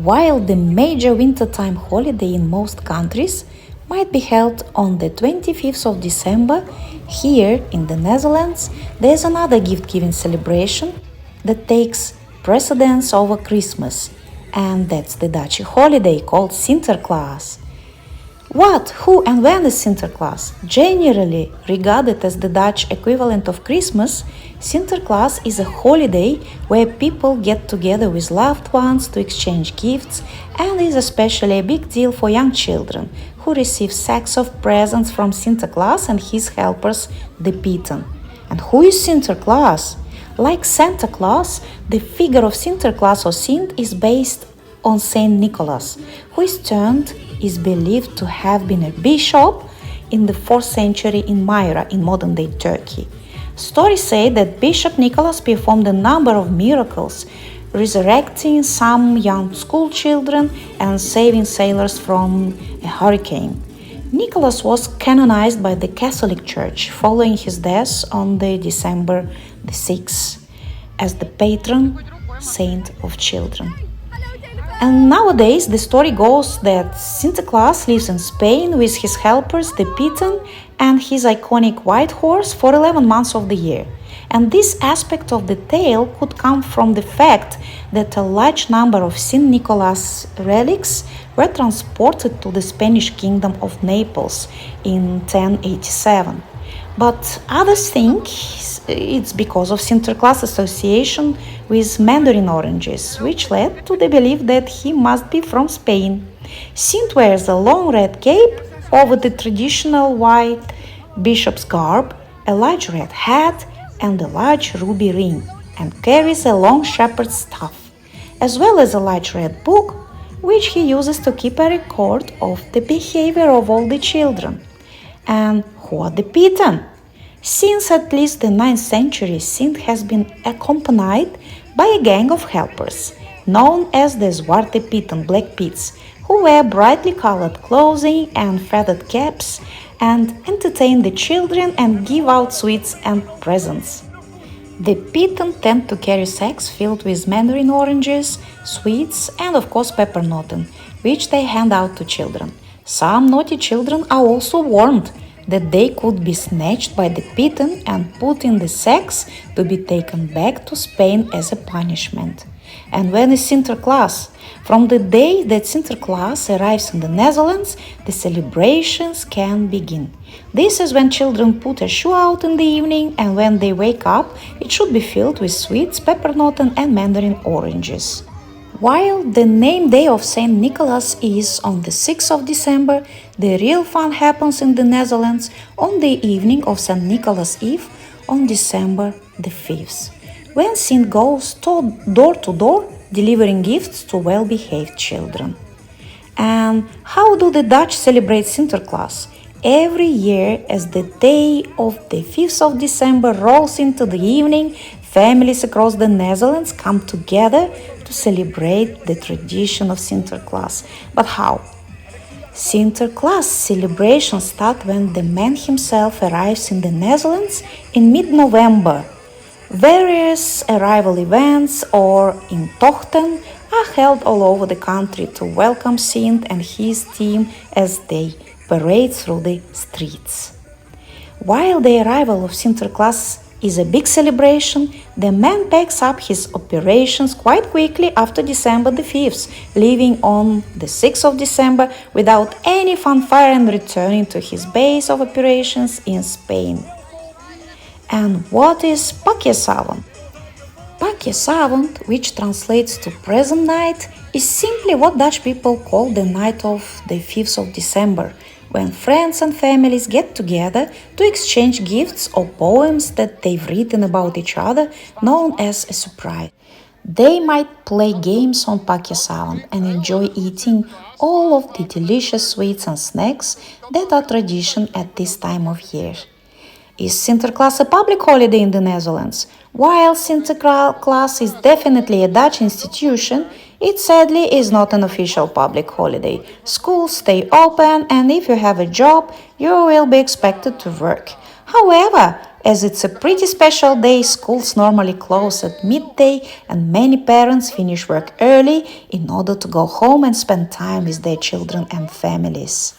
While the major wintertime holiday in most countries might be held on the 25th of December, here in the Netherlands there is another gift-giving celebration that takes precedence over Christmas, and that's the Dutch holiday called Sinterklaas. What, who, and when is Sinterklaas? Generally regarded as the Dutch equivalent of Christmas, Sinterklaas is a holiday where people get together with loved ones to exchange gifts and is especially a big deal for young children who receive sacks of presents from Sinterklaas and his helpers, the Pieten. And who is Sinterklaas? Like Santa Claus, the figure of Sinterklaas or Sint is based on Saint Nicholas, who is believed to have been a bishop in the 4th century in Myra in modern-day Turkey. Stories say that Bishop Nicholas performed a number of miracles, resurrecting some young school children and saving sailors from a hurricane. Nicholas was canonized by the Catholic Church following his death on December 6th as the patron saint of children. And nowadays the story goes that Sinterklaas lives in Spain with his helpers, the Pieten, and his iconic white horse for 11 months of the year. And this aspect of the tale could come from the fact that a large number of Saint Nicholas relics were transported to the Spanish kingdom of Naples in 1087. But others think it's because of Sinterklaas' association with mandarin oranges, which led to the belief that he must be from Spain. Sint wears a long red cape over the traditional white bishop's garb, a large red hat, and a large ruby ring, and carries a long shepherd's staff, as well as a large red book, which he uses to keep a record of the behavior of all the children. And who are the Pieten? Since at least the 9th century, Sint has been accompanied by a gang of helpers, known as the Zwarte Pieten, Black Pits, who wear brightly colored clothing and feathered caps and entertain the children and give out sweets and presents. The Pieten tend to carry sacks filled with mandarin oranges, sweets, and of course pepernoten, which they hand out to children. Some naughty children are also warned that they could be snatched by the Pieten and put in the sacks to be taken back to Spain as a punishment. And when is Sinterklaas? From the day that Sinterklaas arrives in the Netherlands, the celebrations can begin. This is when children put a shoe out in the evening, and when they wake up, it should be filled with sweets, pepernoten, and mandarin oranges. While the name day of Saint Nicholas is on the 6th of December, the real fun happens in the Netherlands on the evening of St. Nicholas Eve on December the 5th, when Saint goes door to door delivering gifts to well-behaved children. And how do the Dutch celebrate Sinterklaas? Every year, as the day of the 5th of December rolls into the evening, families across the Netherlands come together to celebrate the tradition of Sinterklaas. But how? Sinterklaas celebrations start when the man himself arrives in the Netherlands in mid-November. Various arrival events or Intochten are held all over the country to welcome Sint and his team as they parade through the streets. While the arrival of Sinterklaas is a big celebration, the man packs up his operations quite quickly after December the 5th, leaving on the 6th of December without any fanfare and returning to his base of operations in Spain. And what is Pakjesavond? Pakjesavond, which translates to present night, is simply what Dutch people call the night of the 5th of December, when friends and families get together to exchange gifts or poems that they've written about each other, known as a surprise. They might play games on Pakjesavond and enjoy eating all of the delicious sweets and snacks that are tradition at this time of year. Is Sinterklaas a public holiday in the Netherlands? While Sinterklaas is definitely a Dutch institution, it sadly is not an official public holiday. Schools stay open, and if you have a job, you will be expected to work. However, As it's a pretty special day, schools normally close at midday and many parents finish work early in order to go home and spend time with their children and families.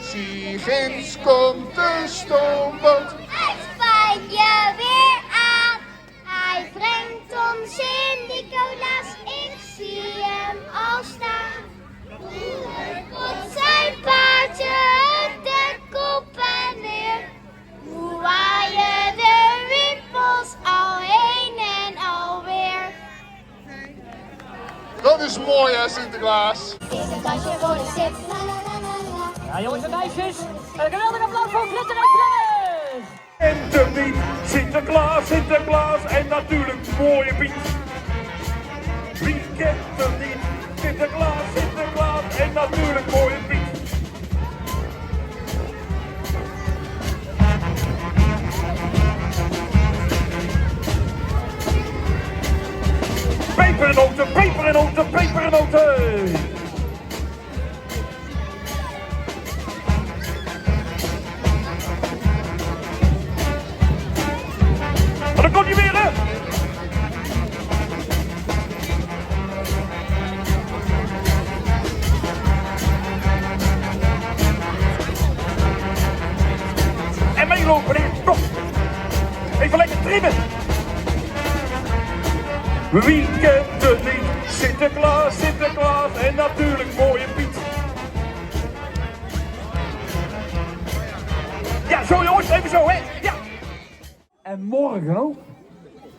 Zie ginds komt de stoomboot. Hij spuit je weer aan. Hij brengt ons Sinterklaas. Ik zie hem al staan. Op zijn paardje de kop en neer. Hoe waaien de wimpels al heen en alweer. Dat is mooi hè, Sinterklaas. Sinterklaasje voor de stip. Ja, jongens en meisjes, een geweldig applaus voor Glitter en Kruis! En de Piet, Sinterklaas, Sinterklaas en natuurlijk mooie Piet. Wie kent hem niet? Sinterklaas, Sinterklaas en natuurlijk mooie Piet. Pepernoten, pepernoten, pepernoten! Dan komt hij weer, hè? En meelopen, hè? Kom! Even lekker trimmen! Wie kent het niet? Sinterklaas, Sinterklaas en natuurlijk mooie Piet. Ja, zo jongens, even zo, hè? Ja! En morgen ook.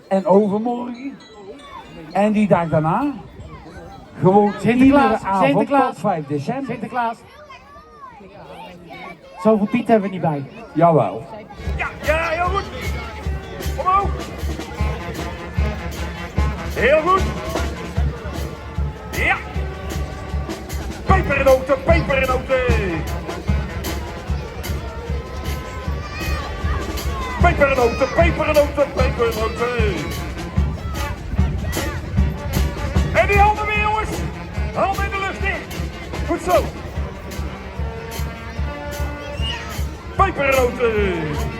En overmorgen. En die dag daarna. Gewoon iedere avond tot 5 december. Sinterklaas. Zoveel Piet hebben we niet bij. Jawel. Ja, ja, heel goed. Omhoog. Heel goed. Ja. Pepernoten, pepernoten. Pepernoten, pepernoten, pepernoten. En die handen weer, jongens. Handen in de lucht in. Goed zo. Pepernoten.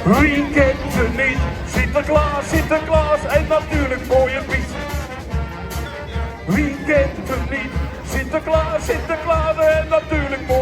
Wie kent ze niet? Sinterklaas, Sinterklaas en natuurlijk mooie Piet. Wie kent hem niet? Sinterklaas, Sinterklaas en natuurlijk mooie